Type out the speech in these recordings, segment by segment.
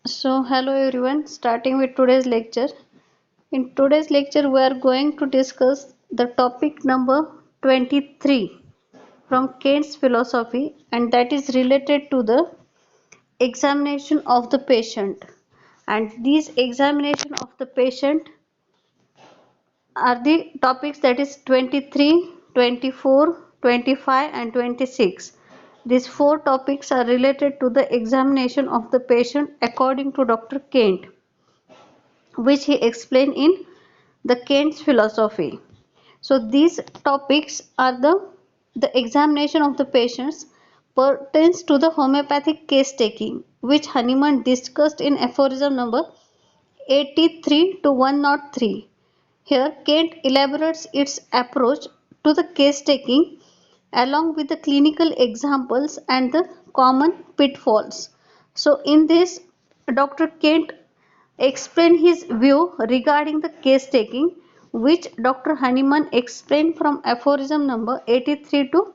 Hello everyone, starting with today's lecture. In today's lecture, we are going to discuss the topic number 23 from Kant's philosophy, and that is related to the examination of the patient. And these examination of the patient are the topics that is 23, 24, 25, and 26. These four topics are related to the examination of the patient according to Dr. Kant, which he explained in the Kant's philosophy. So these topics are the examination of the patients pertains to the homeopathic case taking, which Hahnemann discussed in aphorism number 83 to 103. Here Kant elaborates its approach to the case taking along with the clinical examples and the common pitfalls. So in this, Dr. Kant explained his view regarding the case taking, which Dr. Hahnemann explained from aphorism number 83 to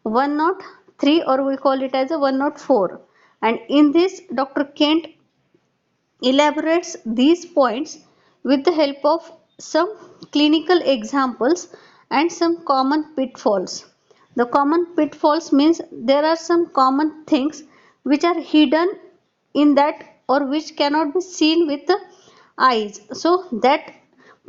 103, or we call it as a 104. And in this, Dr. Kent elaborates these points with the help of some clinical examples and some common pitfalls. The common pitfalls means there are some common things which are hidden in that, or which cannot be seen with the eyes. So that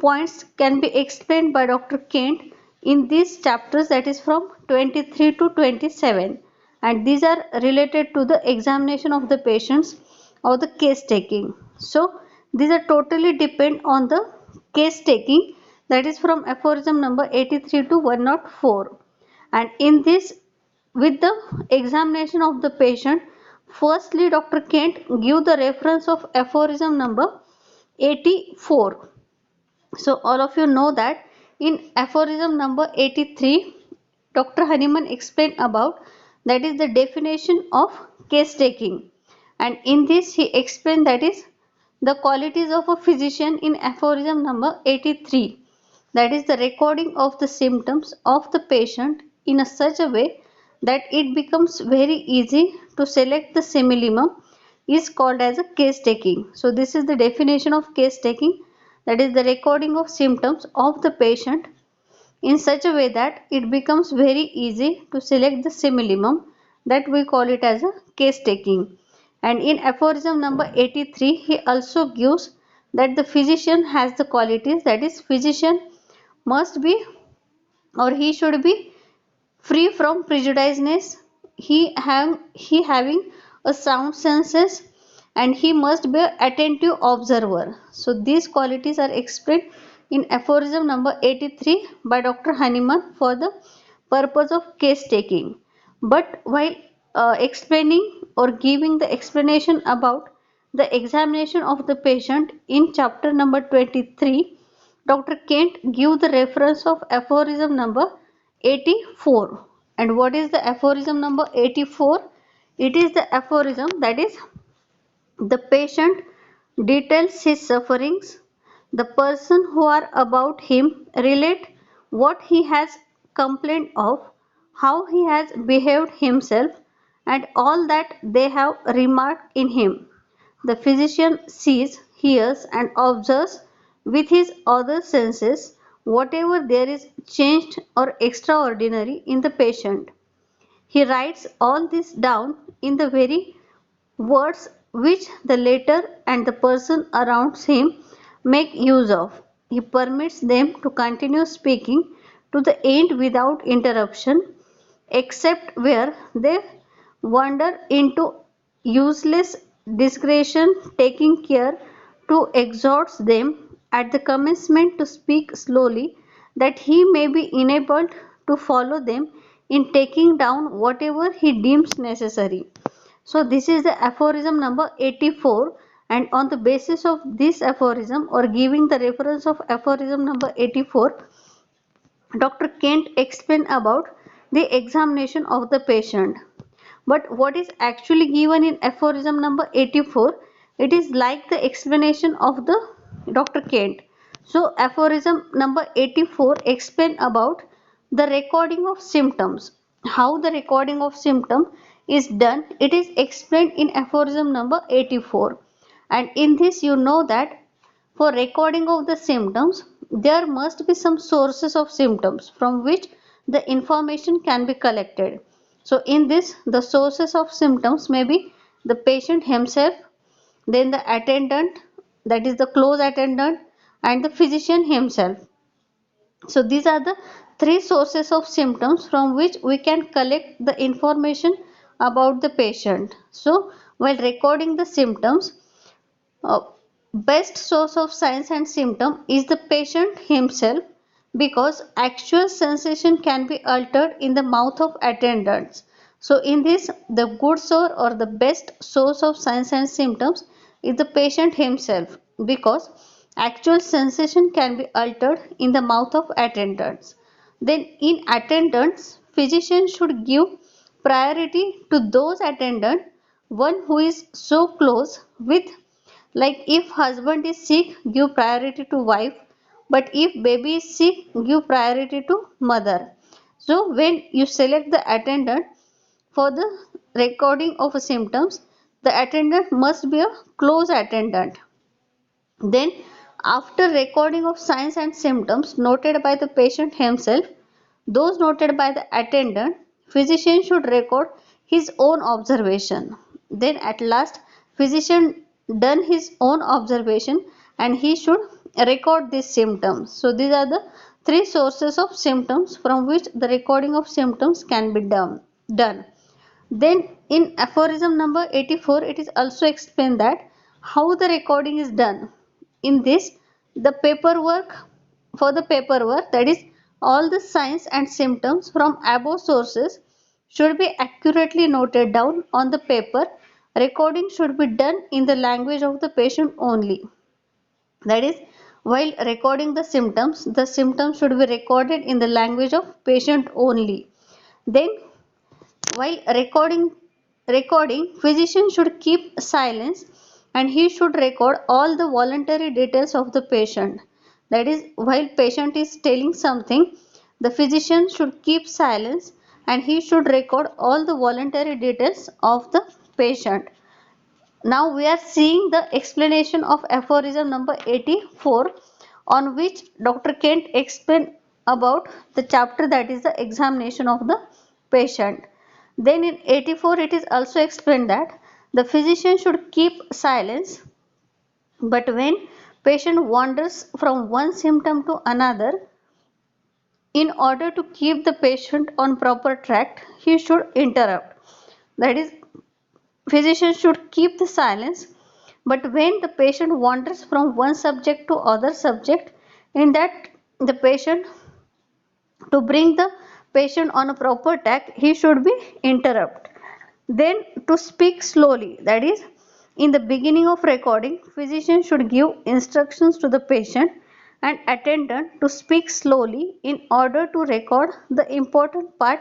points can be explained by Dr. Kent in these chapters, that is from 23 to 27, and these are related to the examination of the patients or the case taking. So these are totally depend on the case taking, that is from aphorism number 83 to 104. And in this, with the examination of the patient, firstly Dr. Kent give the reference of aphorism number 84. So all of you know that in aphorism number 83, Dr. Hahnemann explained about, that is the definition of case taking, and in this he explained, that is the qualities of a physician in aphorism number 83, that is the recording of the symptoms of the patient in a such a way that it becomes very easy to select the simillimum is called as a case taking. So this is the definition of case taking, that is the recording of symptoms of the patient in such a way that it becomes very easy to select the simillimum, that we call it as a case taking. And in aphorism number 83, he also gives that the physician has the qualities, that is physician must be, or he should be free from prejudiceness, he having a sound senses, and he must be an attentive observer. So these qualities are explained in aphorism number 83 by Dr. Hahnemann for the purpose of case taking. But while explaining or giving the explanation about the examination of the patient in chapter number 23, Dr. Kent give the reference of aphorism number 84. And what is the aphorism number 84? It is the aphorism, that is the patient details his sufferings, the person who are about him relate what he has complained of, how he has behaved himself, and all that they have remarked in him. The physician sees, hears, and observes with his other senses whatever there is changed or extraordinary in the patient. He writes all this down in the very words which the latter and the person around him make use of. He permits them to continue speaking to the end without interruption, except where they wander into useless digression, taking care to exhort them at the commencement to speak slowly, that he may be enabled to follow them in taking down whatever he deems necessary. So this is the aphorism number 84, and on the basis of this aphorism, or giving the reference of aphorism number 84, Dr. Kent explained about the examination of the patient. But what is actually given in aphorism number 84, it is like the explanation of the Dr. Kent. So aphorism number 84 explain about the recording of symptoms. How the recording of symptom is done, it is explained in aphorism number 84. And in this you know that for recording of the symptoms there must be some sources of symptoms from which the information can be collected. So in this the sources of symptoms may be the patient himself, then the attendant, that is the close attendant, and the physician himself. So these are the three sources of symptoms from which we can collect the information about the patient. So while recording the symptoms, uh, best source of signs and symptom is the patient himself, because actual sensation can be altered in the mouth of attendants. So in this the good source or the best source of signs and symptoms is the patient himself, because actual sensation can be altered in the mouth of attendants. Then in attendants, physician should give priority to those attendant one who is so close with, like if husband is sick give priority to wife, but if baby is sick give priority to mother. So when you select the attendant for the recording of symptoms, the attendant must be a close attendant. Then after recording of signs and symptoms noted by the patient himself, those noted by the attendant, physician should record his own observation. Then at last, physician done his own observation and he should record these symptoms. So these are the three sources of symptoms from which the recording of symptoms can be done. Then in aphorism number 84, it is also explained that how the recording is done. In this, the paperwork, for the paperwork, that is all the signs and symptoms from above sources should be accurately noted down on the paper. Recording should be done in the language of the patient only. That is, while recording the symptoms should be recorded in the language of patient only. Then while recording, physician should keep silence and he should record all the voluntary details of the patient. That is, while patient is telling something, the physician should keep silence and he should record all the voluntary details of the patient. Now we are seeing the explanation of aphorism number 84, on which Dr. Kent explained about the chapter, that is the examination of the patient. Then in 84 it is also explained that the physician should keep silence, but when patient wanders from one symptom to another, in order to keep the patient on proper track, he should interrupt. That is, physician should keep the silence, but when the patient wanders from one subject to other subject, in that the patient, to bring the patient on a proper track, he should be interrupt. Then to speak slowly, that is, in the beginning of recording, physician should give instructions to the patient and attendant to speak slowly in order to record the important part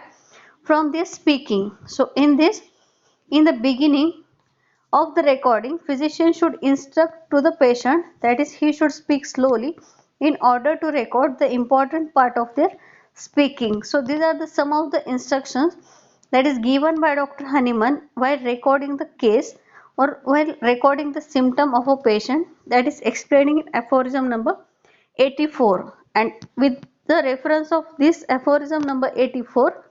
from their speaking. So in this, in the beginning of the recording, physician should instruct to the patient, that is, he should speak slowly in order to record the important part of their speaking. So these are the some of the instructions that is given by Dr. Honeyman while recording the case or while recording the symptom of a patient, that is explaining in aphorism number 84. And with the reference of this aphorism number 84,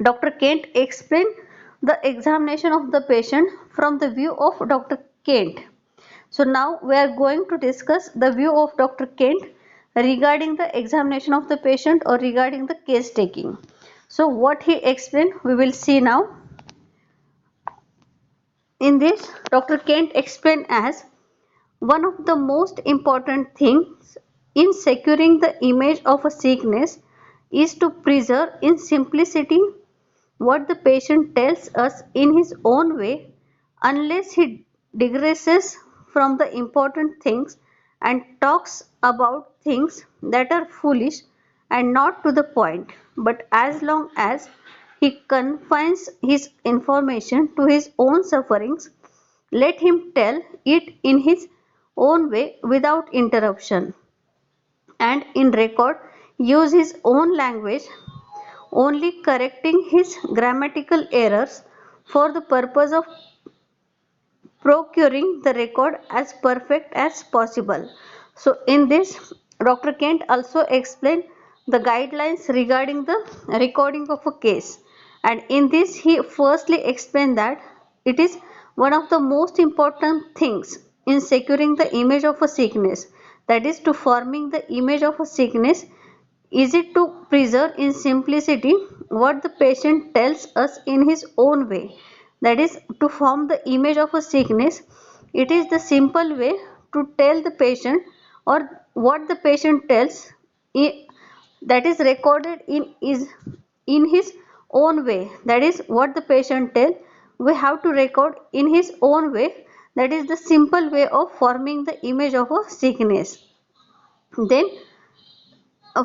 Dr. Kent explained the examination of the patient from the view of Dr. Kent. So now we are going to discuss the view of Dr. Kent regarding the examination of the patient or regarding the case taking. So what he explained we will see now. In this, Dr. Kent explained as one of the most important things in securing the image of a sickness is to preserve in simplicity what the patient tells us in his own way, unless he digresses from the important things and talks about things that are foolish and not to the point. But as long as he confines his information to his own sufferings, let him tell it in his own way without interruption, and in record use his own language, only correcting his grammatical errors for the purpose of procuring the record as perfect as possible. So, in this, Dr. Kent also explained the guidelines regarding the recording of a case. And in this, he firstly explained that it is one of the most important things in securing the image of a sickness, that is, to forming the image of a sickness is it to preserve in simplicity what the patient tells us in his own way. That is, to form the image of a sickness, it is the simple way to tell the patient or what the patient tells that is recorded in his own way. That is what the patient tells. We have to record in his own way. That is the simple way of forming the image of a sickness. Then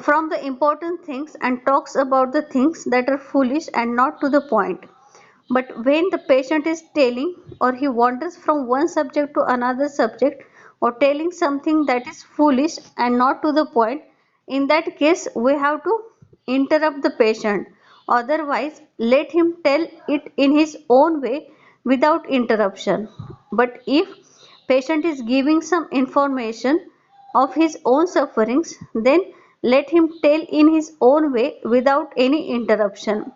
from the important things and talks about the things that are foolish and not to the point. But when the patient is telling or he wanders from one subject to another subject or telling something that is foolish and not to the point, in that case we have to interrupt the patient. Otherwise, let him tell it in his own way without interruption. But if patient is giving some information of his own sufferings, then let him tell in his own way without any interruption.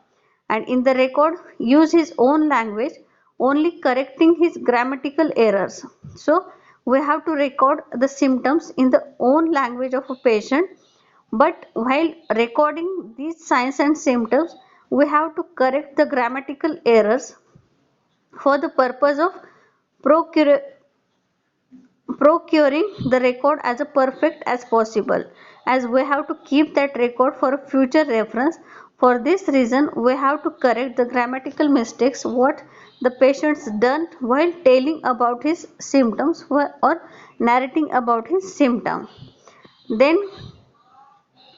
And in the record, use his own language, only correcting his grammatical errors. So, we have to record the symptoms in the own language of a patient, but while recording these signs and symptoms, we have to correct the grammatical errors for the purpose of procure, procuring the record as a perfect as possible, as we have to keep that record for a future reference. For this reason we have to correct the grammatical mistakes what the patient's done while telling about his symptoms or narrating about his symptom. Then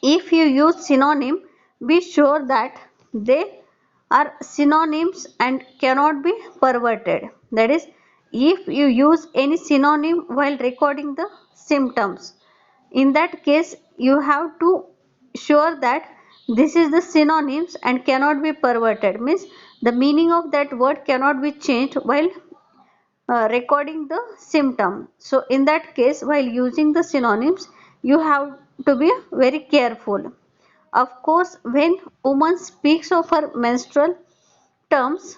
if you use synonym, be sure that they are synonyms and cannot be perverted. That is, if you use any synonym while recording the symptoms, in that case you have to sure that this is the synonyms and cannot be perverted. Means the meaning of that word cannot be changed while recording the symptom. So in that case, while using the synonyms, you have to be very careful. Of course, when woman speaks of her menstrual terms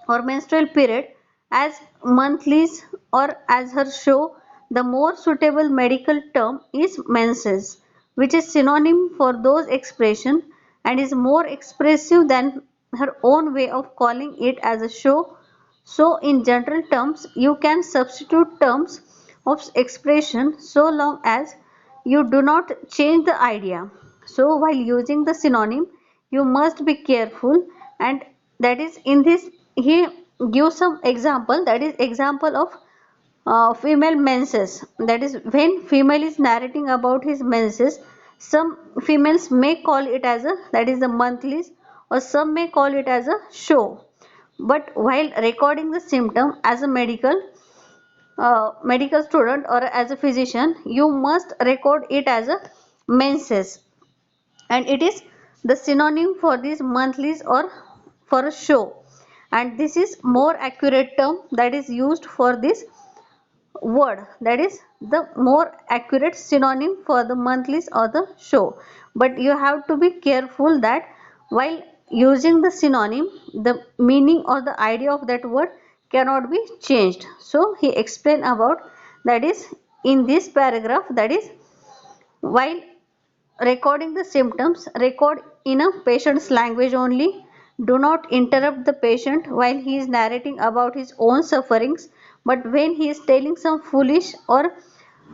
or menstrual period as monthlies or as her show, the more suitable medical term is menses, which is synonym for those expression and is more expressive than her own way of calling it as a show. So in general terms, you can substitute terms of expression so long as you do not change the idea. So while using the synonym, you must be careful, and that is in this he gives some example, that is example of female menses. That is when female is narrating about his menses, some females may call it as a that is the monthlies, or some may call it as a show. But while recording the symptom as a medical student or as a physician, you must record it as a menses, and it is the synonym for these monthlies or for a show, and this is more accurate term that is used for this word, that is the more accurate synonym for the monthlies or the show. But you have to be careful that while using the synonym, the meaning or the idea of that word cannot be changed. So he explained about that is in this paragraph, that is while recording the symptoms, record in a patient's language only. Do not interrupt the patient while he is narrating about his own sufferings. But when he is telling some foolish or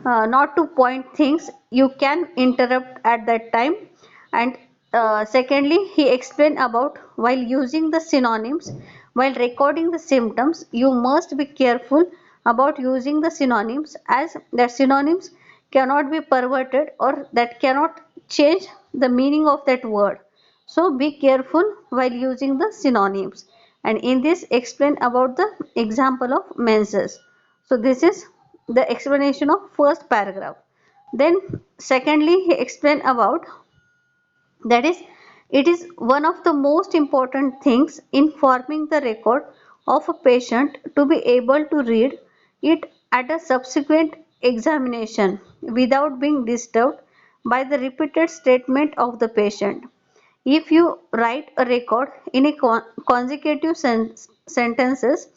not to point things, you can interrupt at that time. And secondly, he explained about while using the synonyms, while recording the symptoms, you must be careful about using the synonyms, as the synonyms cannot be perverted or that cannot change the meaning of that word. So be careful while using the synonyms. And in this explain about the example of menses. So this is the explanation of first paragraph. Then secondly he explained about that is it is one of the most important things in forming the record of a patient to be able to read it at a subsequent examination without being disturbed by the repeated statement of the patient. If you write a record in a consecutive sentences,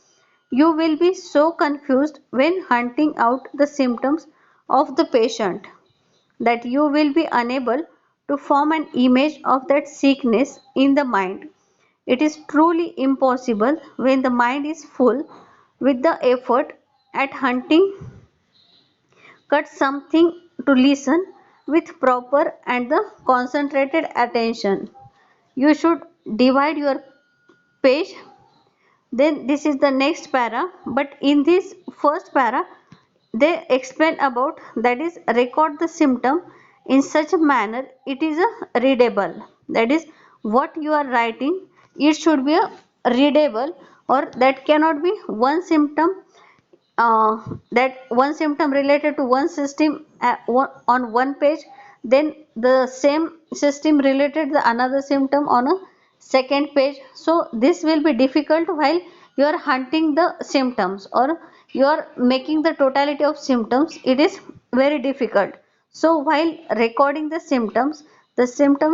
you will be so confused when hunting out the symptoms of the patient that you will be unable to form an image of that sickness in the mind. It is truly impossible when the mind is full with the effort at hunting cut something to listen with proper and the concentrated attention. You should divide your page. Then this is the next para, but in this first para they explain about, that is, record the symptom in such a manner it is a readable. That is, what you are writing, it should be a readable, or that cannot be one symptom, that one symptom related to one system on one page, then the same system related to another symptom on a second page. So this will be difficult while you are hunting the symptoms, or you are making the totality of symptoms, it is very difficult. So while recording the symptoms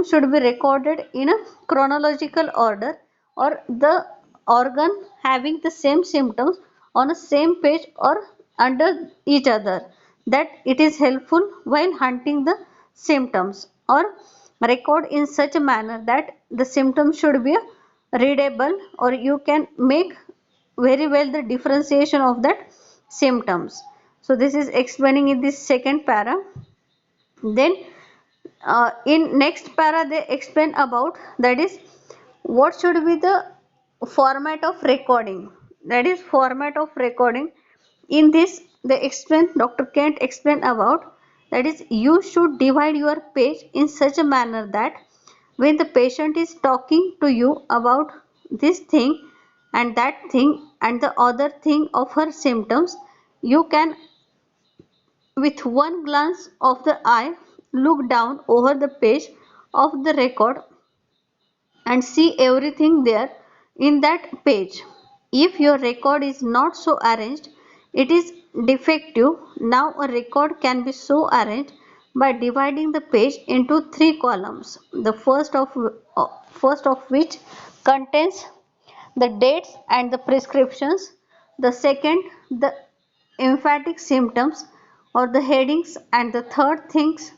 should be recorded in a chronological order, or the organ having the same symptoms on a same page or under each other, that it is helpful while hunting the symptoms, or record in such a manner that the symptoms should be readable, or you can make very well the differentiation of that symptoms. So this is explaining in this second para. Then in next para they explain about, that is, what should be the format of recording, that is format of recording. In this they explain, Dr. Kent explain about, that is, you should divide your page in such a manner that when the patient is talking to you about this thing and that thing and the other thing of her symptoms, you can with one glance of the eye look down over the page of the record and see everything there in that page. If your record is not so arranged, it is defective. Now a record can be so arranged by dividing the page into three columns. The first of which contains the dates and the prescriptions. The second, the emphatic symptoms or the headings, and the third things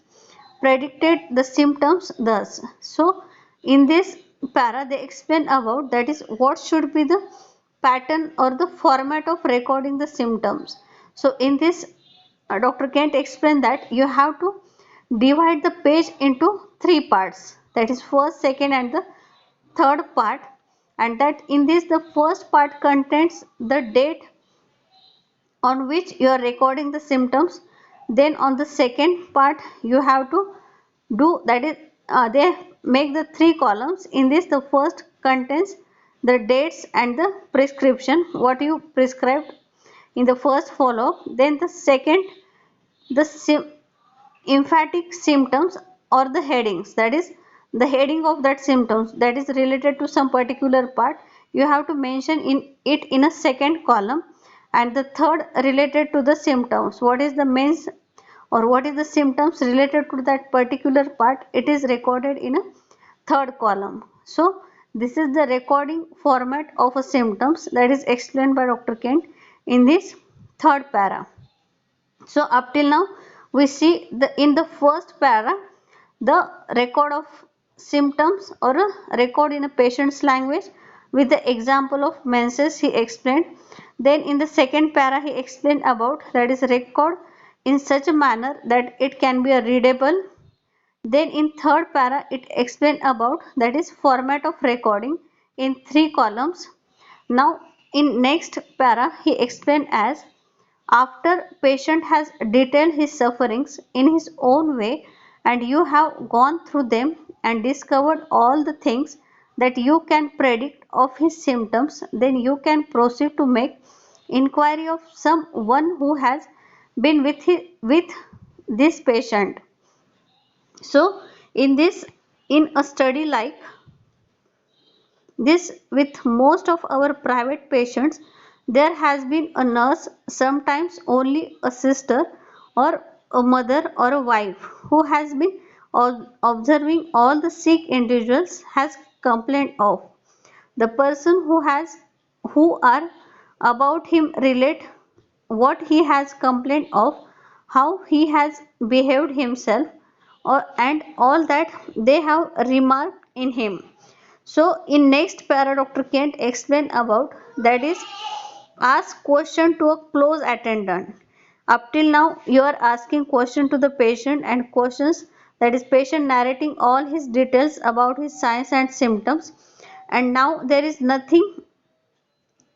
predicted the symptoms thus. So in this para they explain about, that is, what should be the pattern or the format of recording the symptoms. So in this Dr. Kent explained that you have to divide the page into three parts, that is first, second and the third part, and that in this the first part contains the date on which you are recording the symptoms. Then on the second part you have to do, that is, they make the three columns. In this the first contains the dates and the prescription, what you prescribed in the first follow. Then the second, the emphatic symptoms or the headings, that is, the heading of that symptoms that is related to some particular part, you have to mention in it in a second column. And the third related to the symptoms, what is the means or what is the symptoms related to that particular part, it is recorded in a third column. So this is the recording format of a symptoms that is explained by Dr. Kent in this third para. So up till now we see the in the first para the record of symptoms or a record in a patient's language with the example of menses he explained. Then in the second para he explained about, that is, record in such a manner that it can be a readable. Then in third para it explained about, that is, format of recording in three columns. Now in next para he explained as, after patient has detailed his sufferings in his own way and you have gone through them and discovered all the things that you can predict of his symptoms, then you can proceed to make inquiry of someone who has been with this patient. So in this, in a study like This with most of our private patients, there has been a nurse, sometimes only a sister or a mother or a wife, who has been observing all the sick individuals has complained of. The person who are about him relate what he has complained of, how he has behaved himself, or and all that they have remarked in him. So in next para, Dr. Kent explain about, that is, ask question to a close attendant. Up till now, you are asking question to the patient and questions, that is patient narrating all his details about his signs and symptoms, and now there is nothing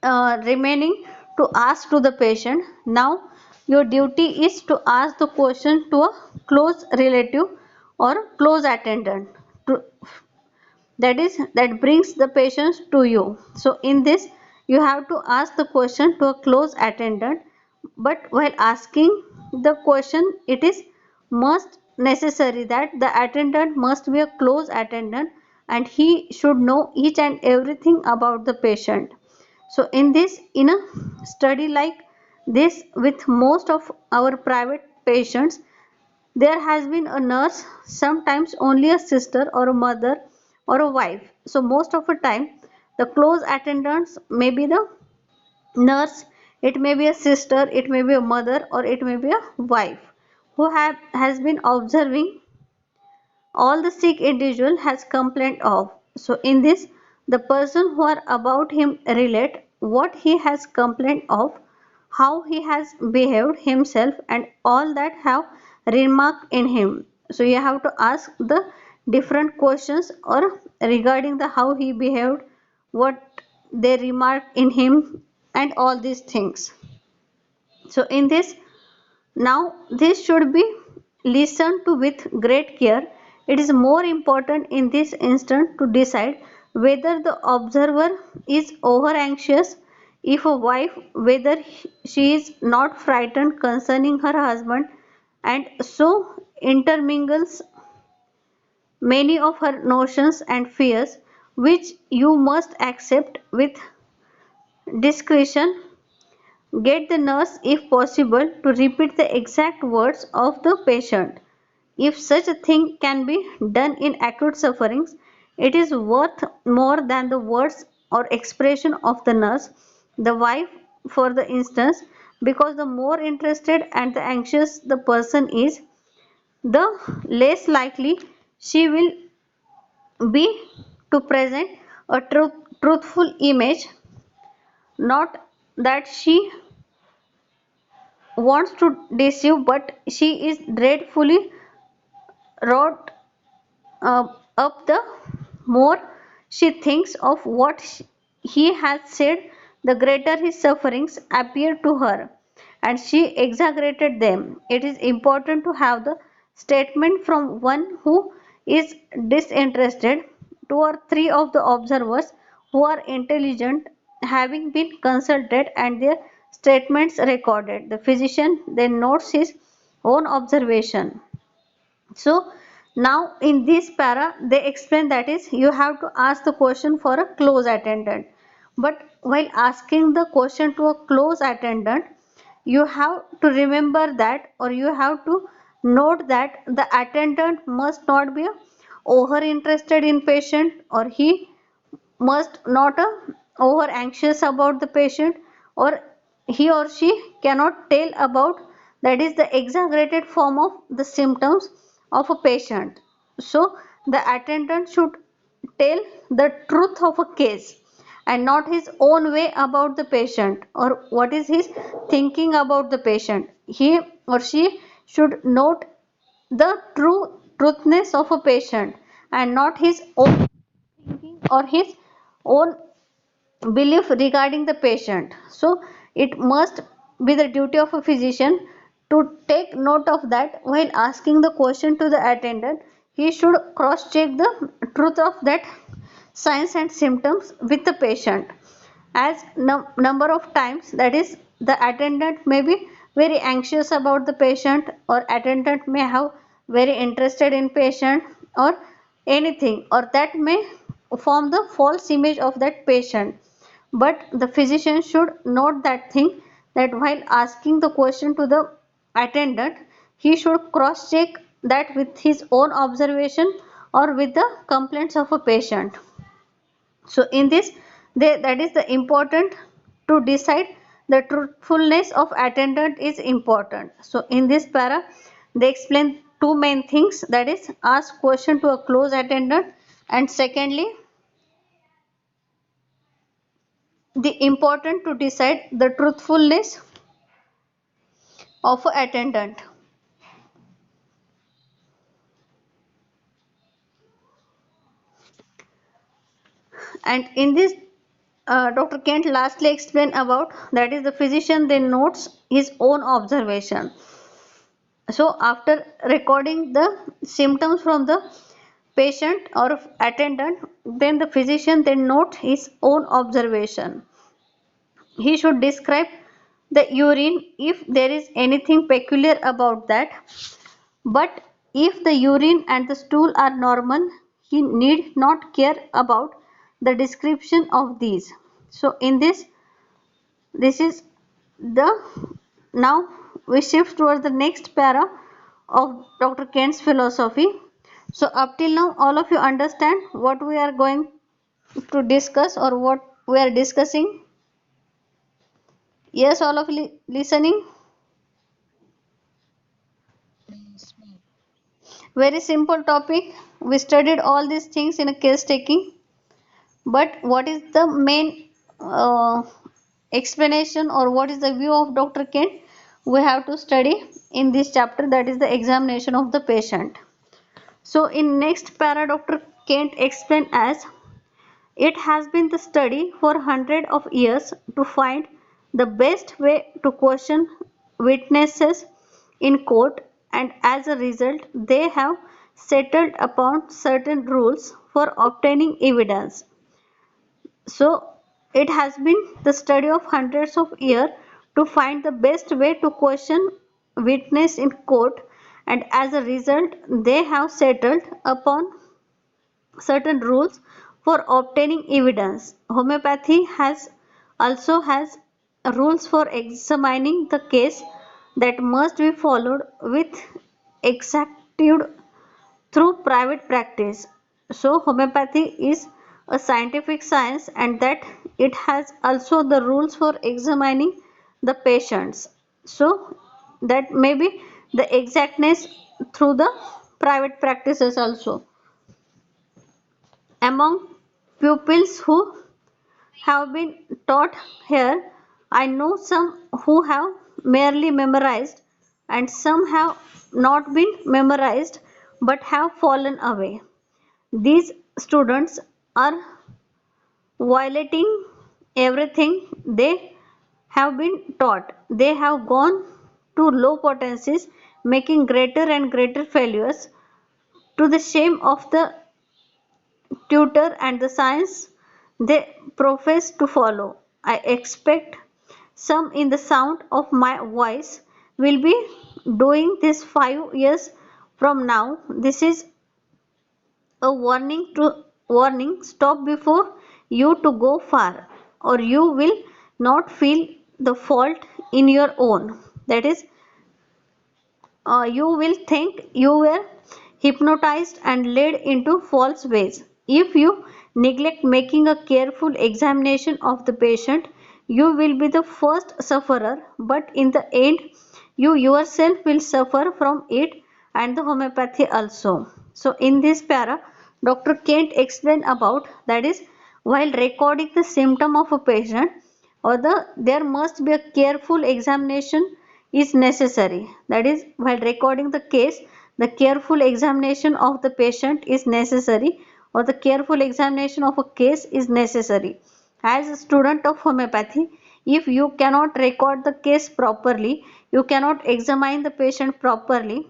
remaining to ask to the patient. Now your duty is to ask the question to a close relative or close attendant, to, that is, that brings the patients to you. So in this, you have to ask the question to a close attendant, but while asking the question, it is must necessary that the attendant must be a close attendant and he should know each and everything about the patient. So in this, in a study like this with most of our private patients, there has been a nurse, sometimes only a sister or a mother or a wife. So most of the time, the close attendants may be the nurse, it may be a sister, it may be a mother, or it may be a wife who has been observing all the sick individual has complained of. So in this, the person who are about him relate what he has complained of, how he has behaved himself, and all that have remarked in him. So you have to ask the different questions or regarding the how he behaved, what they remarked in him, and all these things. So in this, now this should be listened to with great care. It is more important in this instance to decide whether the observer is over anxious, if a wife, whether she is not frightened concerning her husband, and so intermingles many of her notions and fears, which you must accept with discretion. Get the nurse, if possible, to repeat the exact words of the patient. If such a thing can be done in acute sufferings, it is worth more than the words or expression of the nurse, the wife, for the instance, because the more interested and the anxious the person is, the less likely she will be to present a truthful image. Not that she wants to deceive, but she is dreadfully wrought uh, up. The more she thinks of what he has said, the greater his sufferings appear to her, and she exaggerated them. It is important to have the statement from one who is disinterested. Two or three of the observers who are intelligent having been consulted and their statements recorded, the physician then notes his own observation. So now in this para they explain, that is, you have to ask the question for a close attendant, but while asking the question to a close attendant, you have to remember that, or you have to note that the attendant must not be over interested in patient, or he must not over anxious about the patient, or he or she cannot tell about, that is, the exaggerated form of the symptoms of a patient. So the attendant should tell the truth of a case and not his own way about the patient, or what is his thinking about the patient. He or she should note the truthness of a patient and not his own thinking or his own belief regarding the patient. So it must be the duty of a physician to take note of that while asking the question to the attendant. He should cross check the truth of that signs and symptoms with the patient. As number of times, that is, the attendant may be very anxious about the patient, or attendant may have very interested in patient, or anything, or that may form the false image of that patient. But the physician should note that thing, that while asking the question to the attendant, he should cross check that with his own observation or with the complaints of a patient. So in this, that is the important to decide the truthfulness of attendant is important. So in this para, they explain two main things, that is ask question to a close attendant, and secondly the important to decide the truthfulness of a attendant. And in this, Dr. Kent lastly explain about, that is the physician then notes his own observation. So after recording the symptoms from the patient or attendant, then the physician then note his own observation. He should describe the urine if there is anything peculiar about that. But if the urine and the stool are normal, he need not care about the description of these. So in this is the, now we shift towards the next para of Dr. Kent's philosophy. So up till now all of you understand what we are going to discuss or what we are discussing? Yes, all of listening. Very simple topic. We studied all these things in a case taking. But what is the main explanation or what is the view of Dr. Kent? We have to study in this chapter, that is the examination of the patient. So in next para, Dr. Kent explained as, it has been the study for hundred of years to find the best way to question witnesses in court, and as a result they have settled upon certain rules for obtaining evidence. So it has been the study of hundreds of years to find the best way to question witness in court, and as a result they have settled upon certain rules for obtaining evidence. Homeopathy has also has rules for examining the case that must be followed with exactitude through private practice. So homeopathy is a scientific science, and that it has also the rules for examining the patients. So that may be the exactness through the private practices also. Among pupils who have been taught here, I know some who have merely memorized, and some have not been memorized but have fallen away. These students are violating everything they have been taught. They have gone to low potencies, making greater and greater failures, to the shame of the tutor and the science they profess to follow. I expect some in the sound of my voice will be doing this 5 years from now. This is a warning, stop before you to go far, or you will not feel the fault in your own, that is, you will think you were hypnotized and led into false ways. If you neglect making a careful examination of the patient, you will be the first sufferer, but in the end, you yourself will suffer from it and the homeopathy also. So, in this para, Dr. Kent explained about, that is, while recording the symptom of a patient, or there must be a careful examination is necessary. That is, while recording the case, the careful examination of the patient is necessary, or the careful examination of a case is necessary. As a student of homeopathy, if you cannot record the case properly, you cannot examine the patient properly,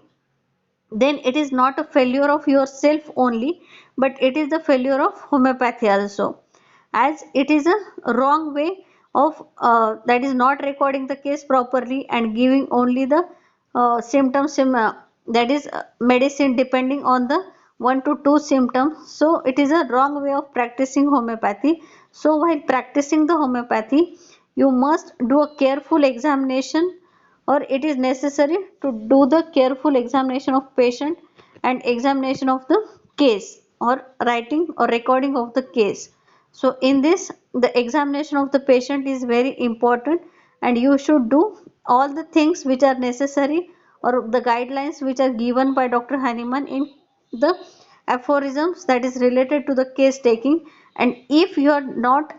then it is not a failure of yourself only, but it is the failure of homeopathy also, as it is a wrong way of, that is not recording the case properly and giving only the symptoms, that is medicine depending on the 1 to 2 symptoms. So it is a wrong way of practicing homeopathy. So while practicing the homeopathy, you must do a careful examination, or it is necessary to do the careful examination of patient and examination of the case, or writing or recording of the case. So in this, the examination of the patient is very important, and you should do all the things which are necessary, or the guidelines which are given by Dr. Hahnemann in the aphorisms that is related to the case taking. And if you are not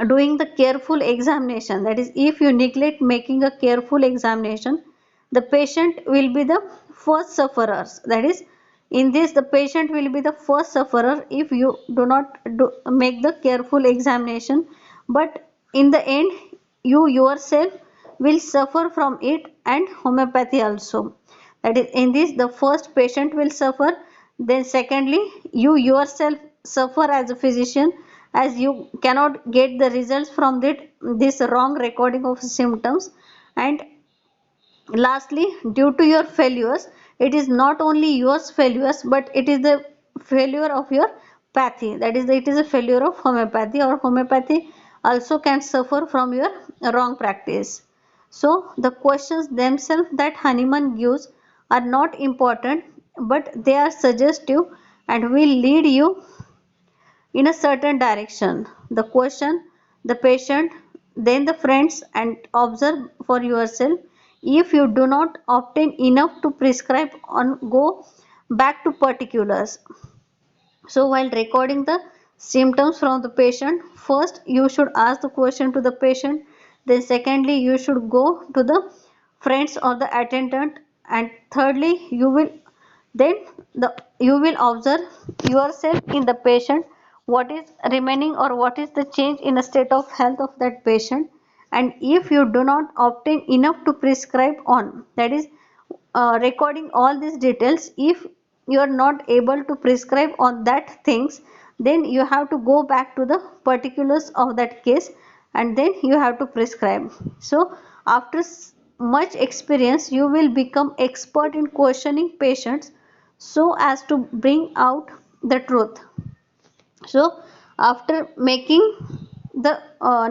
doing the careful examination, that is if you neglect making a careful examination, the patient will be the first sufferers. That is, in this, the patient will be the first sufferer if you do not make the careful examination. But in the end, you yourself will suffer from it, and homeopathy also. That is, in this, the first patient will suffer, then secondly you yourself suffer as a physician, as you cannot get the results from this wrong recording of symptoms. And lastly, due to your failures, it is not only your failures, but it is the failure of your pathy. That is, it is a failure of homeopathy, or homeopathy also can suffer from your wrong practice. So the questions themselves that Hahnemann gives are not important, but they are suggestive and will lead you in a certain direction. The question, the patient, then the friends, and observe for yourself. If you do not obtain enough to prescribe on, go back to particulars. So while recording the symptoms from the patient, first you should ask the question to the patient, then secondly you should go to the friends or the attendant, and thirdly then you will observe yourself in the patient, what is remaining or what is the change in the state of health of that patient. And if you do not obtain enough to prescribe on, that is, recording all these details, if you are not able to prescribe on that things, then you have to go back to the particulars of that case, and then you have to prescribe. So after much experience, you will become expert in questioning patients so as to bring out the truth. So after making the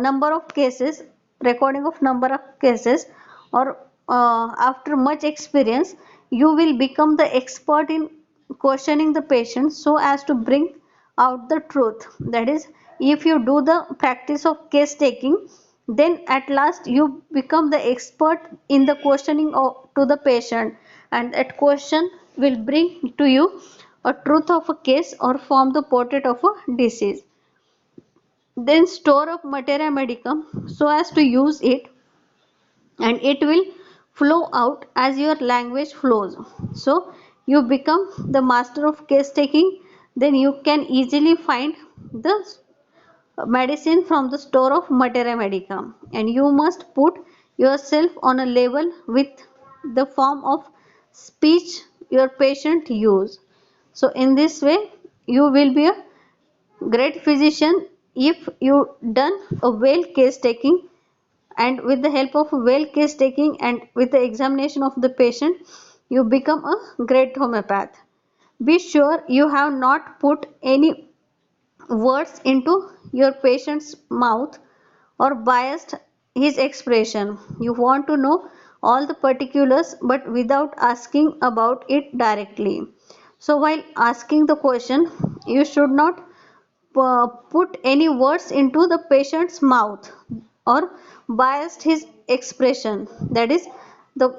number of cases, recording of number of cases, or after much experience, you will become the expert in questioning the patient so as to bring out the truth. That is, if you do the practice of case taking, then at last you become the expert in the questioning to the patient, and that question will bring to you a truth of a case, or form the portrait of a disease. Then store up materia medicum so as to use it, and it will flow out as your language flows. So you become the master of case taking, then you can easily find the medicine from the store of materia medicum, and you must put yourself on a level with the form of speech your patient use. So in this way you will be a great physician if you done a well case taking, and with the help of well case taking and with the examination of the patient, you become a great homeopath. Be sure you have not put any words into your patient's mouth or biased his expression. You want to know all the particulars, but without asking about it directly. So while asking the question, you should not put any words into the patient's mouth or biased his expression. That is, the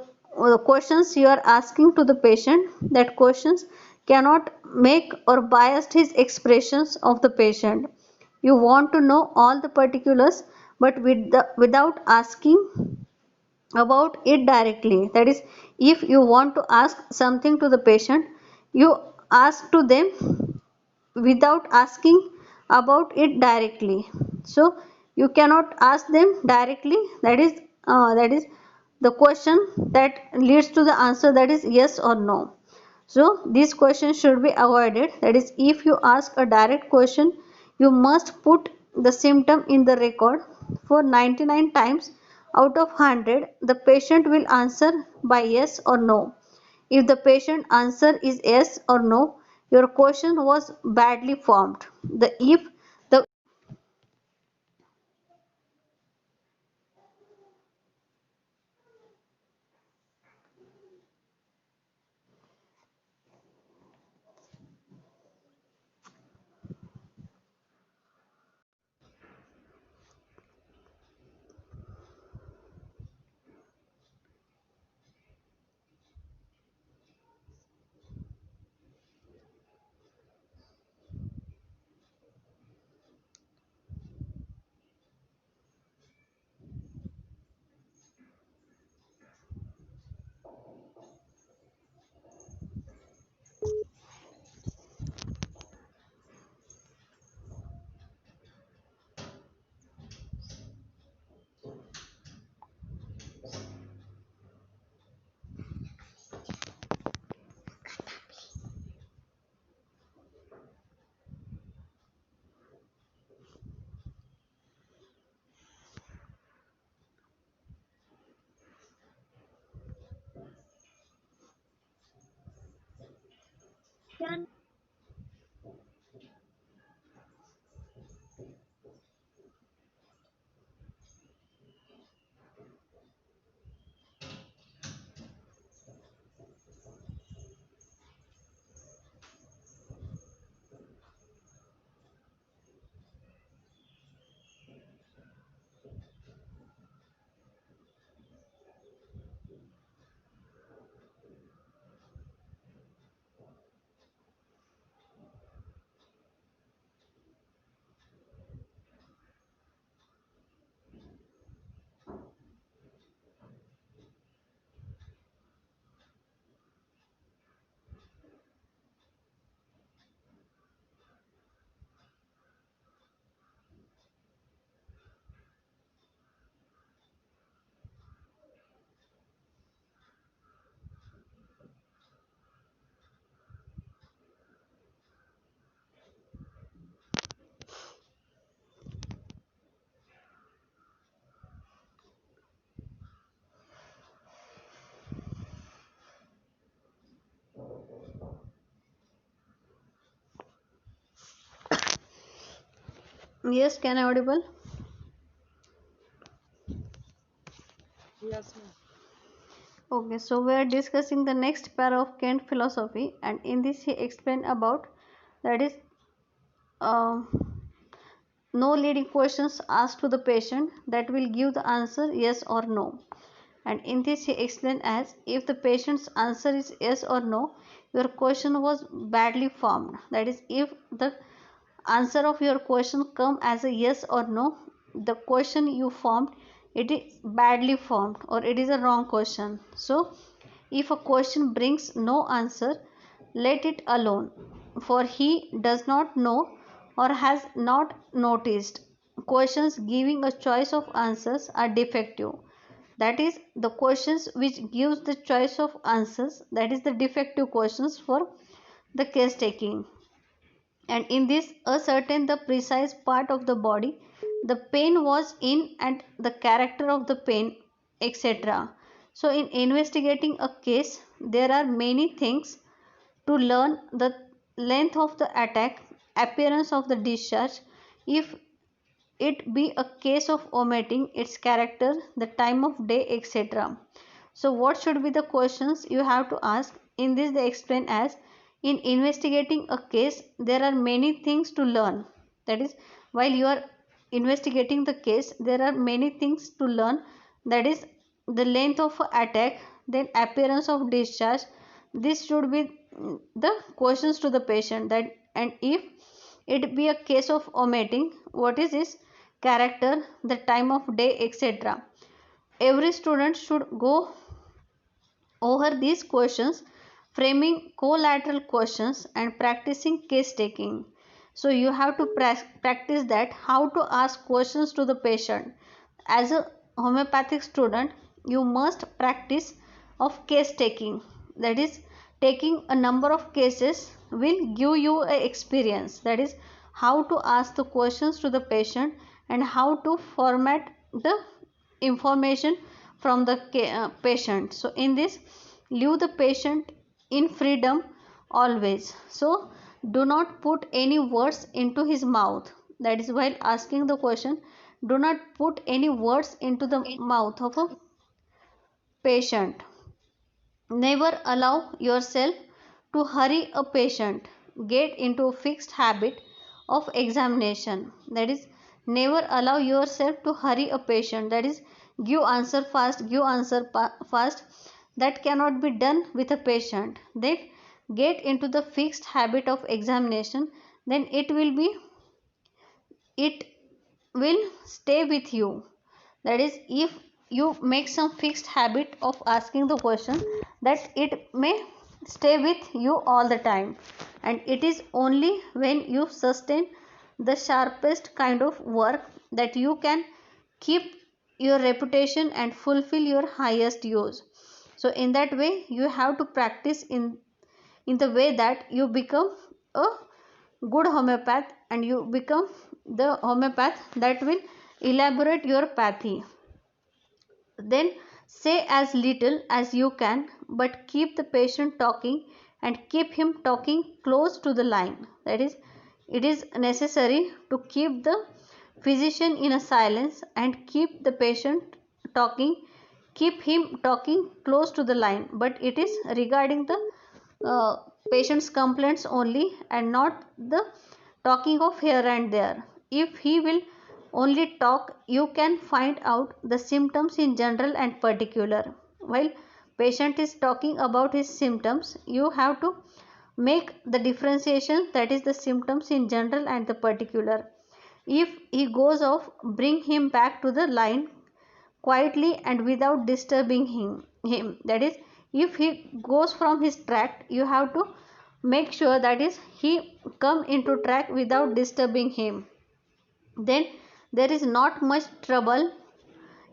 questions you are asking to the patient, that questions cannot make or bias his expressions of the patient. You want to know all the particulars, but without asking about it directly. That is, if you want to ask something to the patient, you ask to them without asking about it directly. So you cannot ask them directly. That is the question that leads to the answer, that is yes or no. So these questions should be avoided. That is, if you ask a direct question, you must put the symptom in the record. For 99 times out of 100, the patient will answer by yes or no. If the patient answer is yes or no, your question was badly formed. The if the yes, can I audible? Yes, ma'am. Okay, so we are discussing the next pair of Kant philosophy, and in this he explained about that is uh, no leading questions asked to the patient that will give the answer yes or no. And in this he explained as if the patient's answer is yes or no, your question was badly formed. That is, if the answer of your question come as a yes or no, the question you formed it is badly formed or it is a wrong question. So if a question brings no answer, let it alone, for he does not know or has not noticed. Questions giving a choice of answers are defective. That is, the questions which gives the choice of answers, that is the defective questions for the case taking. And in this ascertain the precise part of the body the pain was in and the character of the pain, etc. So in investigating a case there are many things to learn: the length of the attack, appearance of the discharge, if it be a case of omitting, its character, the time of day, etc. So what should be the questions you have to ask? In this they explain as in investigating a case there are many things to learn. That is, while you are investigating the case there are many things to learn. That is the length of attack, then appearance of discharge. This should be the questions to the patient. That and if it be a case of omitting, what is this character, the time of day, etc. Every student should go over these questions, framing collateral questions and practicing case taking. So you have to practice that how to ask questions to the patient. As a homeopathic student, you must practice of case taking. That is, taking a number of cases will give you a experience. That is, how to ask the questions to the patient and how to format the information from the patient. So in this, leave the patient in freedom always. So do not put any words into his mouth. That is, while asking the question, do not put any words into the mouth of a patient. Never allow yourself to hurry a patient. Get into a fixed habit of examination. That is, never allow yourself to hurry a patient. That is, give answer fast, give answer fast. That cannot be done with a patient. Then get into the fixed habit of examination. Then it will stay with you. That is, if you make some fixed habit of asking the question, that it may stay with you all the time. And it is only when you sustain the sharpest kind of work that you can keep your reputation and fulfill your highest use. So in that way you have to practice in the way that you become a good homeopath, and you become the homeopath that will elaborate your pathy. Then say as little as you can, but keep the patient talking and keep him talking close to the line. That is, it is necessary to keep the physician in a silence and keep the patient talking, keep him talking close to the line, but it is regarding the patient's complaints only and not the talking of here and there. If he will only talk, you can find out the symptoms in general and particular. While patient is talking about his symptoms, you have to make the differentiation, that is the symptoms in general and the particular. If he goes off, bring him back to the line quietly and without disturbing him. That is, if he goes from his track, you have to make sure that is he come into track without disturbing him. Then there is not much trouble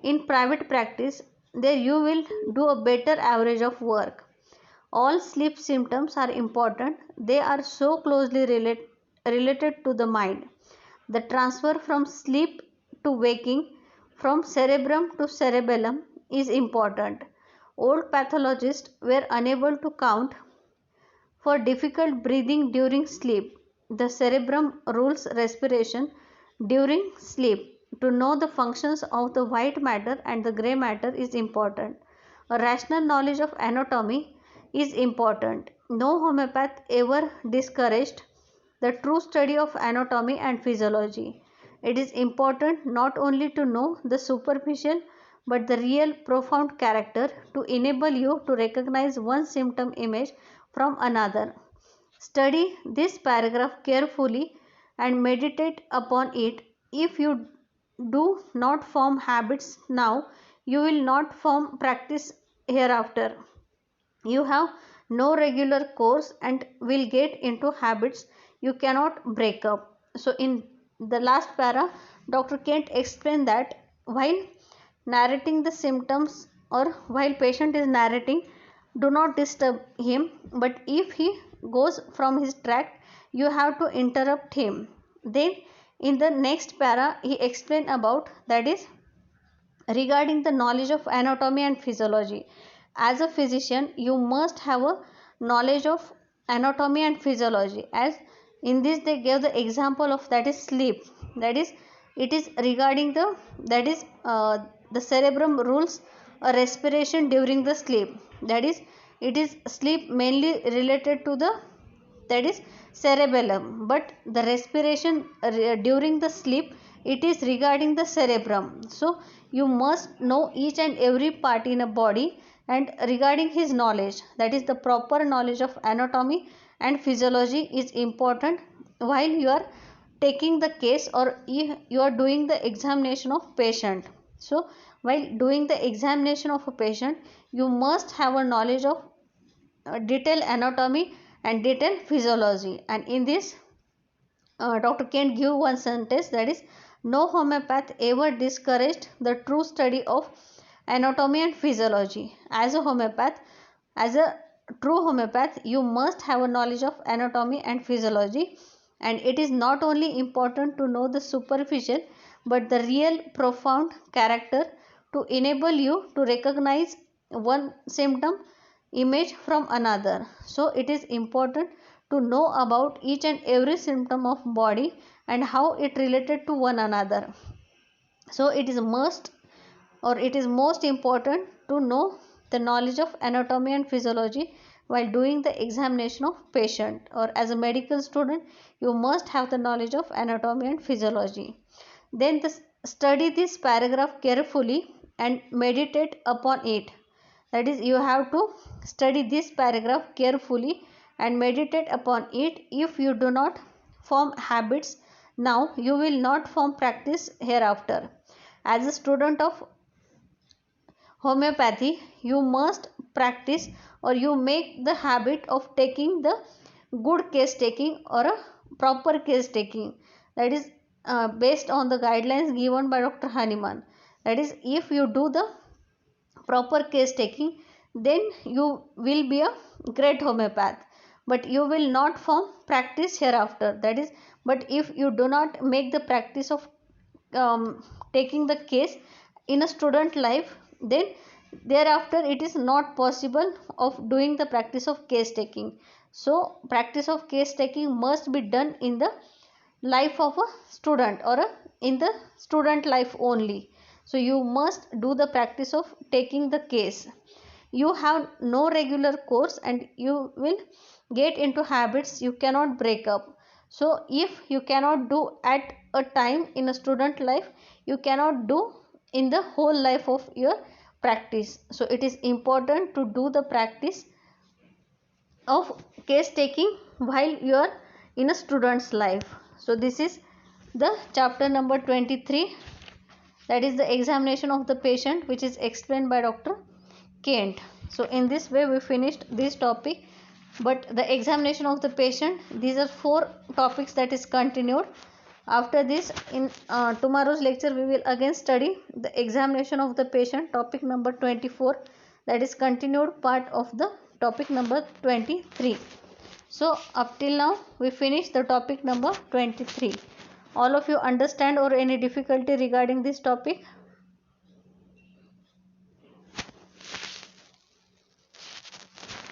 in private practice. There you will do a better average of work. All sleep symptoms are important. They are so closely related to the mind. The transfer from sleep to waking, from cerebrum to cerebellum, is important. Old pathologists were unable to count for difficult breathing during sleep. The cerebrum rules respiration during sleep. To know the functions of the white matter and the grey matter is important. A rational knowledge of anatomy is important. No homeopath ever discouraged the true study of anatomy and physiology. It is important not only to know the superficial but the real profound character to enable you to recognize one symptom image from another. Study this paragraph carefully and meditate upon it. If you do not form habits now, you will not form practice hereafter. You have no regular course and will get into habits you cannot break up. So in the last para, Dr. Kent explained that while narrating the symptoms or while patient is narrating, do not disturb him, but if he goes from his track, you have to interrupt him. Then in the next para he explained about, that is regarding the knowledge of anatomy and physiology. As a physician you must have a knowledge of anatomy and physiology. As in this they gave the example of, that is sleep. That is, it is regarding the, that is the cerebrum rules a respiration during the sleep. That is, it is sleep mainly related to the, that is cerebellum, but the respiration during the sleep, it is regarding the cerebrum. So you must know each and every part in a body, and regarding his knowledge, that is the proper knowledge of anatomy and physiology is important while you are taking the case or you are doing the examination of patient. So while doing the examination of a patient, you must have a knowledge of detailed anatomy and detailed physiology. And in this Dr. Kent give one sentence, that is, no homeopath ever discouraged the true study of anatomy and physiology. As a homeopath, as a true homeopath, you must have a knowledge of anatomy and physiology, and it is not only important to know the superficial but the real profound character to enable you to recognize one symptom image from another. So it is important to know about each and every symptom of body and how it related to one another. So it is must, or it is most important to know the knowledge of anatomy and physiology while doing the examination of patient, or as a medical student you must have the knowledge of anatomy and physiology. Then study this paragraph carefully and meditate upon it. That is, you have to study this paragraph carefully and meditate upon it. If you do not form habits now, you will not form practice hereafter. As a student of homeopathy, you must practice, or you make the habit of taking the good case taking or a proper case taking. That is based on the guidelines given by Dr. Hahnemann. That is, if you do the proper case taking, then you will be a great homeopath, but you will not form practice hereafter. That is, but if you do not make the practice of taking the case in a student life, then thereafter it is not possible of doing the practice of case taking. So practice of case taking must be done in the life of a student, or in the student life only. So you must do the practice of taking the case. You have no regular course and you will get into habits you cannot break up. So if you cannot do at a time in a student life, you cannot do in the whole life of your practice. So it is important to do the practice of case taking while you are in a student's life. So this is the chapter number 23, that is the examination of the patient, which is explained by Dr. Kent. So in this way we finished this topic. But the examination of the patient, these are 4 topics that is continued. After this, in tomorrow's lecture we will again study the examination of the patient, topic number 24, that is continued part of the topic number 23. So up till now we finished the topic number 23. All of you understand or any difficulty regarding this topic?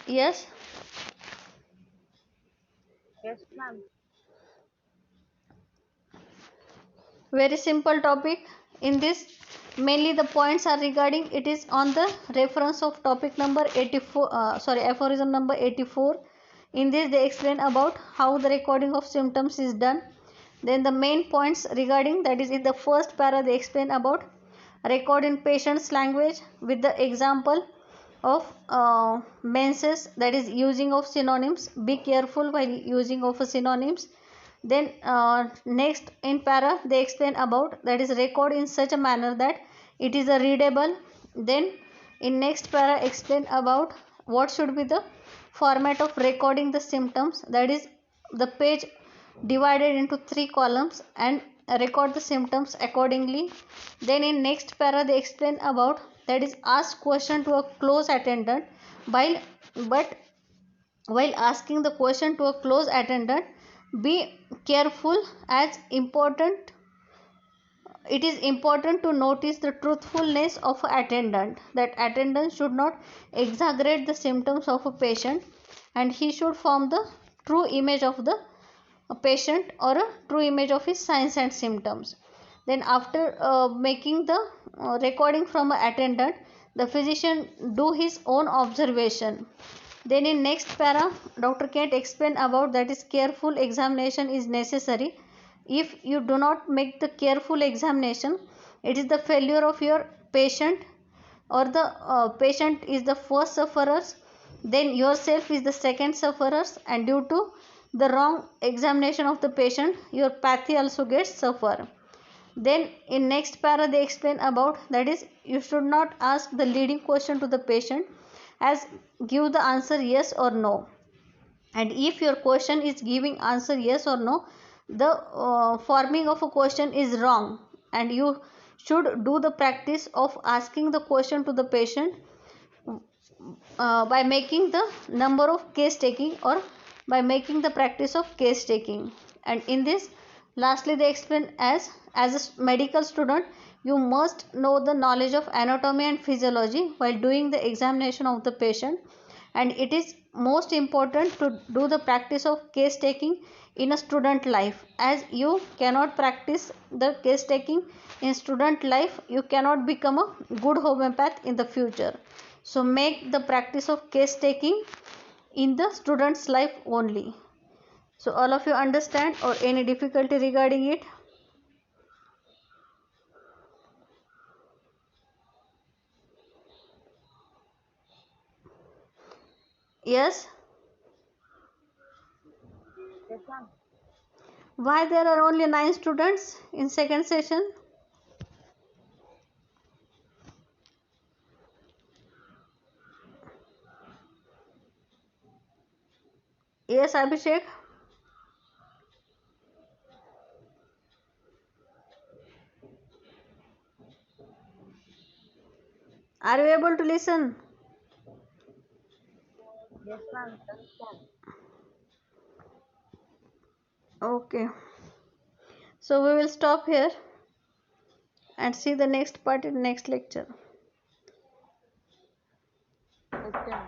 Yes? Yes, ma'am. Very simple topic. In this mainly the points are regarding, it is on the reference of topic number 84, aphorism number 84. In this they explain about how the recording of symptoms is done. Then the main points regarding, that is in the first para they explain about record in patient's language with the example of menses, that is using of synonyms. Be careful while using of synonyms. Then next in para they explain about, that is record in such a manner that it is a readable. Then in next para explain about what should be the format of recording the symptoms, that is the page divided into 3 columns and record the symptoms accordingly. Then in next para they explain about, that is ask question to a close attendant, but while asking the question to a close attendant, be careful, as important, it is important to notice the truthfulness of an attendant, that attendant should not exaggerate the symptoms of a patient, and he should form the true image of the patient, or a true image of his signs and symptoms. Then after making the recording from an attendant, the physician do his own observation. Then in next para Dr. Kent explain about, that is careful examination is necessary. If you do not make the careful examination, it is the failure of your patient, or the patient is the first sufferers, then yourself is the second sufferers, and due to the wrong examination of the patient, your pathy also gets suffer. Then in next para they explain about, that is you should not ask the leading question to the patient, as give the answer yes or no. And if your question is giving answer yes or no, the forming of a question is wrong, and you should do the practice of asking the question to the patient by making the number of case taking, or by making the practice of case taking. And in this lastly they explain, as a medical student you must know the knowledge of anatomy and physiology while doing the examination of the patient, and it is most important to do the practice of case taking in a student life. As you cannot practice the case taking in student life, you cannot become a good homeopath in the future. So make the practice of case taking in the student's life only. So all of you understand, or any difficulty regarding it? Yes. Yes, ma'am. Why there are only 9 students in second session? Yes, Abhishek. Are you able to listen? Yes, ma'am. Understand. Okay. So we will stop here and see the next part in next lecture. Okay, ma'am.